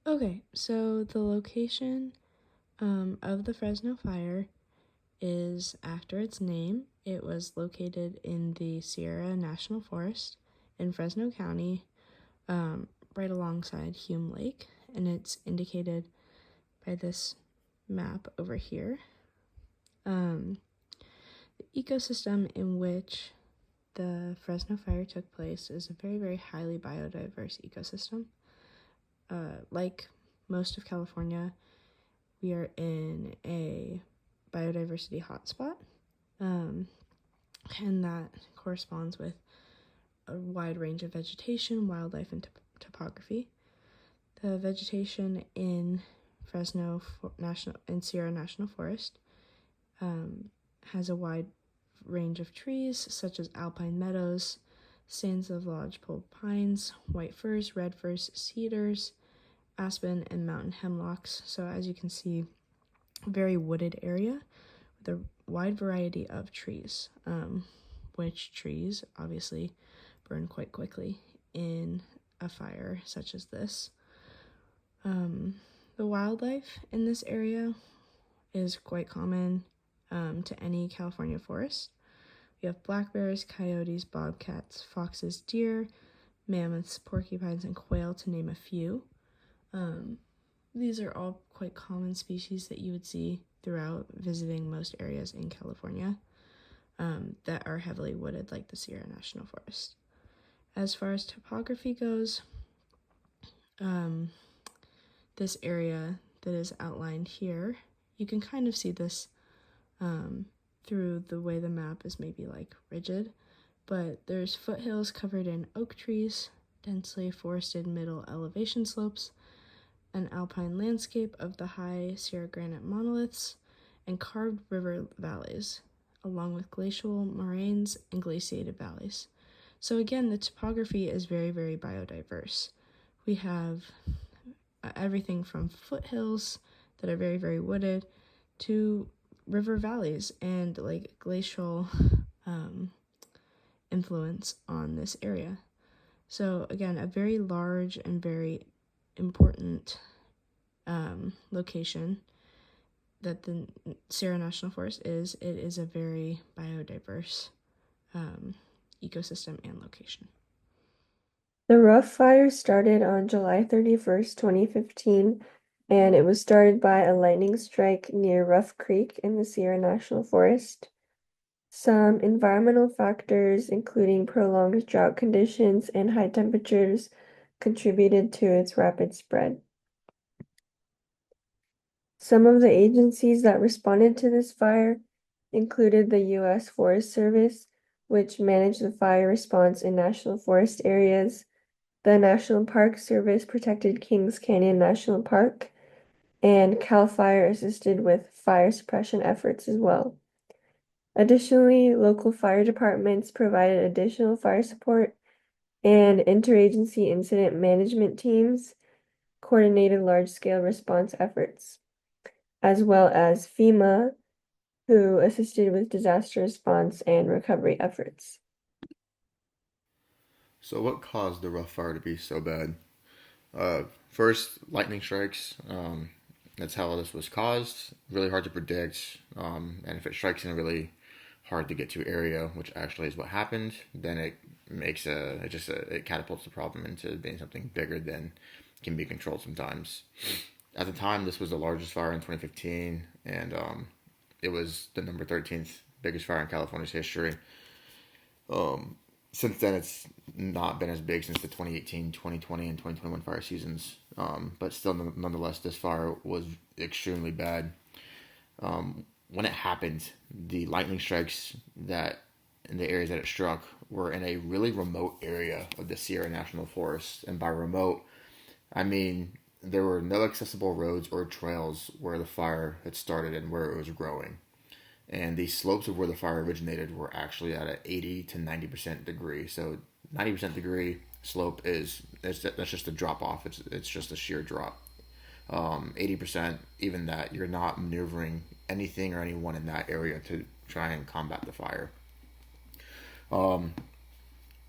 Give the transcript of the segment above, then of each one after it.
Okay, so the location of the Fresno fire is after its name. It was located in the Sierra National Forest in Fresno County, right alongside Hume Lake, and it's indicated by this map over here. The ecosystem in which the Fresno fire took place is a very, very highly biodiverse ecosystem. Like most of California, we are in a biodiversity hotspot, and that corresponds with a wide range of vegetation, wildlife, and topography. The vegetation in Sierra National Forest has a wide range of trees such as alpine meadows, stands of lodgepole pines, white firs, red firs, cedars, aspen, and mountain hemlocks. So as you can see, a very wooded area with a wide variety of trees, which trees obviously burn quite quickly in a fire such as this. The wildlife in this area is quite common to any California forest. We have black bears, coyotes, bobcats, foxes, deer, mammoths, porcupines, and quail, to name a few. These are all quite common species that you would see throughout visiting most areas in California that are heavily wooded, like the Sierra National Forest. As far as topography goes, this area that is outlined here, you can kind of see this through the way the map is maybe like rigid, but there's foothills covered in oak trees, densely forested middle elevation slopes, an alpine landscape of the high Sierra granite monoliths, and carved river valleys, along with glacial moraines and glaciated valleys. So again, the topography is very, very biodiverse. We have everything from foothills that are very, very wooded to river valleys and like glacial influence on this area. So again, a very large and very important location that the Sierra National Forest is. It is a very biodiverse ecosystem and location. The Rough Fire started on July 31st, 2015, and it was started by a lightning strike near Rough Creek in the Sierra National Forest. Some environmental factors, including prolonged drought conditions and high temperatures, contributed to its rapid spread. Some of the agencies that responded to this fire included the U.S. Forest Service, which managed the fire response in national forest areas. The National Park Service protected Kings Canyon National Park, and CAL FIRE assisted with fire suppression efforts as well. Additionally, local fire departments provided additional fire support, and interagency incident management teams coordinated large-scale response efforts, as well as FEMA, who assisted with disaster response and recovery efforts. So, what caused the rough fire to be so bad? First, lightning strikes. That's how this was caused. Really hard to predict. And if it strikes in a really hard to get to area, which actually is what happened, then it makes it catapults the problem into being something bigger than can be controlled sometimes. At the time, this was the largest fire in 2015, and it was the number 13th biggest fire in California's history. Since then, it's not been as big since the 2018, 2020, and 2021 fire seasons. But still, nonetheless, this fire was extremely bad. When it happened, the lightning strikes that in the areas that it struck were in a really remote area of the Sierra National Forest. And by remote, I mean there were no accessible roads or trails where the fire had started and where it was growing. And the slopes of where the fire originated were actually at an 80 to 90% degree. So 90% degree slope that's just a drop off. It's just a sheer drop. 80%, even that, you're not maneuvering anything or anyone in that area to try and combat the fire.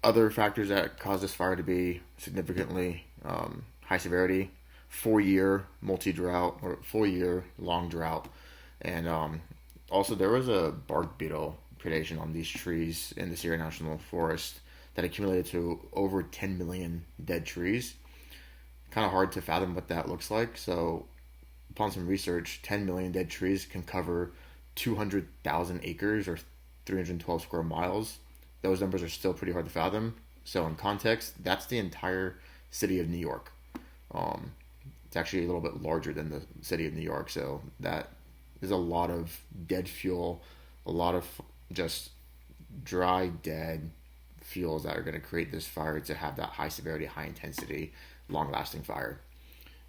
Other factors that caused this fire to be significantly high severity 4 year multi drought or 4 year long drought, and also there was a bark beetle predation on these trees in the Sierra National Forest that accumulated to over 10 million dead trees. Kind of hard to fathom what that looks like. So, upon some research, 10 million dead trees can cover 200,000 acres or 312 square miles. Those numbers are still pretty hard to fathom. So, in context, that's the entire city of New York. Um, it's actually a little bit larger than the city of New York. So, that is a lot of dead fuel, a lot of just dry, dead fuels that are going to create this fire to have that high severity, high intensity, long lasting fire.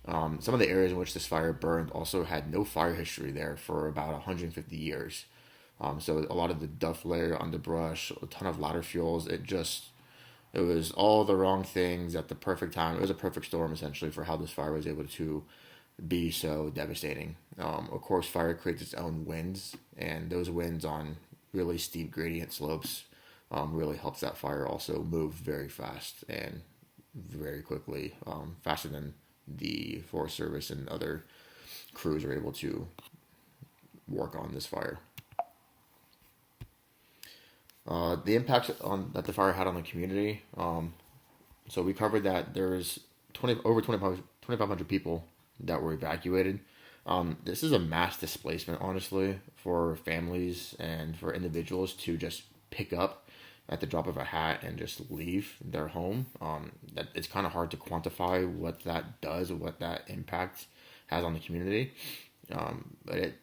Some of the areas in which this fire burned also had no fire history there for about 150 years. So a lot of the duff layer, underbrush, a ton of ladder fuels. It was all the wrong things at the perfect time. It was a perfect storm essentially for how this fire was able to be so devastating. Of course, fire creates its own winds, and those winds on really steep gradient slopes really helps that fire also move very fast and very quickly, faster than the Forest Service and other crews are able to work on this fire. The impacts that the fire had on the community. So we covered that there was over 2,500 people that were evacuated. This is a mass displacement, honestly, for families and for individuals to just pick up at the drop of a hat and just leave their home. That it's kind of hard to quantify what that does, what that impact has on the community. But it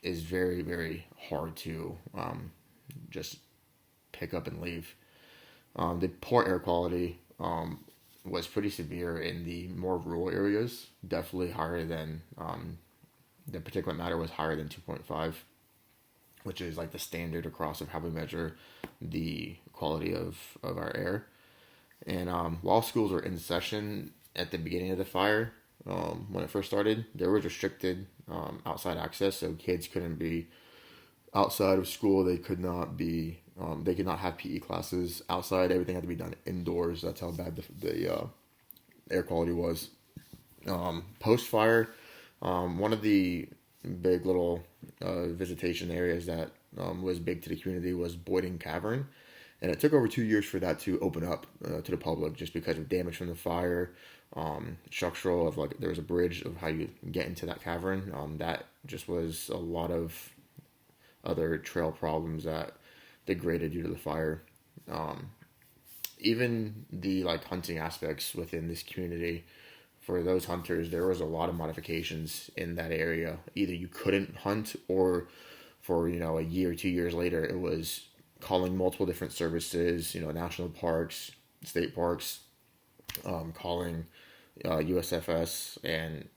is very, very hard to just pick up and leave. The poor air quality was pretty severe in the more rural areas, definitely higher than the particulate matter was higher than 2.5, which is like the standard across of how we measure the quality of our air. And while schools were in session at the beginning of the fire, when it first started, there was restricted outside access, so kids couldn't be outside of school. They could not be. They could not have PE classes outside. Everything had to be done indoors. That's how bad the air quality was. Post fire, one of the big little visitation areas that was big to the community was Boyding Cavern, and it took over 2 years for that to open up to the public just because of damage from the fire. Structural of like there was a bridge of how you get into that cavern. That just was a lot of other trail problems that degraded due to the fire. Even the like hunting aspects within this community, for those hunters, there was a lot of modifications in that area. Either you couldn't hunt, or for a year, 2 years later, it was calling multiple different services. National parks, state parks, calling USFS, and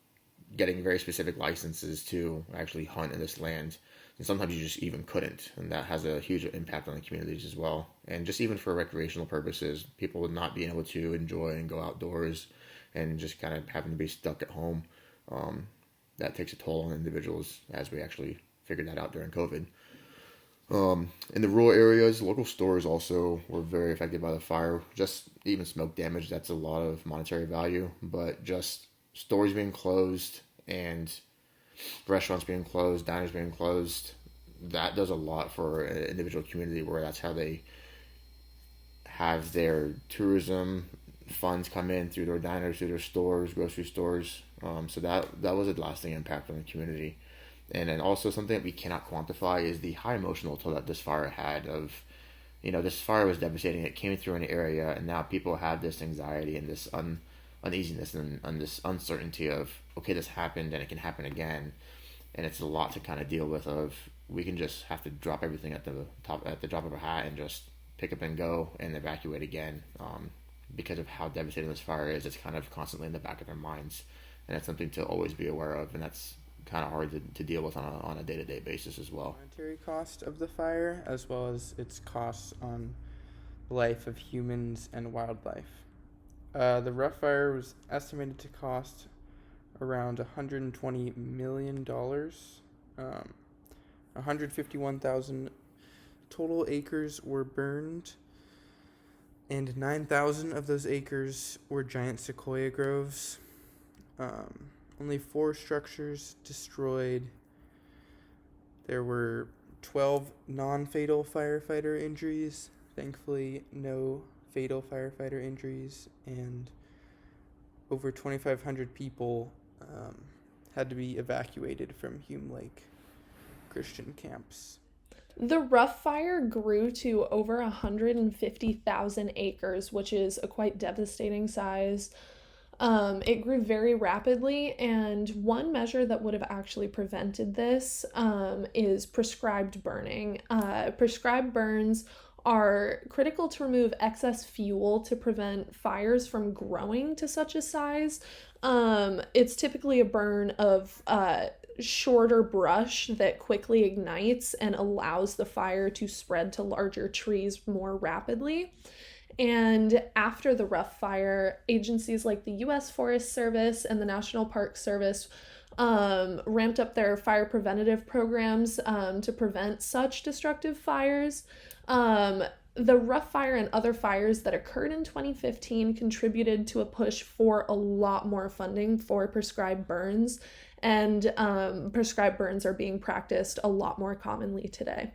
getting very specific licenses to actually hunt in this land. And sometimes you just even couldn't, and that has a huge impact on the communities as well. And just even for recreational purposes, people would not being able to enjoy and go outdoors, and just kind of having to be stuck at home. That takes a toll on individuals, as we actually figured that out during COVID. In the rural areas, local stores also were very affected by the fire. Just even smoke damage, that's a lot of monetary value, but just stores being closed and restaurants being closed, diners being closed, that does a lot for an individual community where that's how they have their tourism funds come in through their diners, through their stores, grocery stores. So that was a lasting impact on the community. And then also something that we cannot quantify is the high emotional toll that this fire had of, this fire was devastating. It came through an area, and now people have this anxiety and this uneasiness and this uncertainty of, okay, this happened and it can happen again. And it's a lot to kind of deal with of, we can just have to drop everything at the drop of a hat and just pick up and go and evacuate again. Because of how devastating this fire is, it's kind of constantly in the back of their minds. And it's something to always be aware of, and that's kind of hard to deal with on a day-to-day basis as well. Monetary cost of the fire, as well as its costs on the life of humans and wildlife. The rough fire was estimated to cost around $120 million. 151,000 total acres were burned, and 9,000 of those acres were giant sequoia groves. only 4 structures destroyed. There were 12 non-fatal firefighter injuries. Thankfully, no fatal firefighter injuries, and over 2,500 people had to be evacuated from Hume Lake Christian camps. The rough fire grew to over 150,000 acres, which is a quite devastating size. It grew very rapidly, and one measure that would have actually prevented this is prescribed burning. Prescribed burns are critical to remove excess fuel to prevent fires from growing to such a size. It's typically a burn of shorter brush that quickly ignites and allows the fire to spread to larger trees more rapidly. And after the rough fire, agencies like the U.S. Forest Service and the National Park Service ramped up their fire preventative programs to prevent such destructive fires. The rough fire and other fires that occurred in 2015 contributed to a push for a lot more funding for prescribed burns, and prescribed burns are being practiced a lot more commonly today.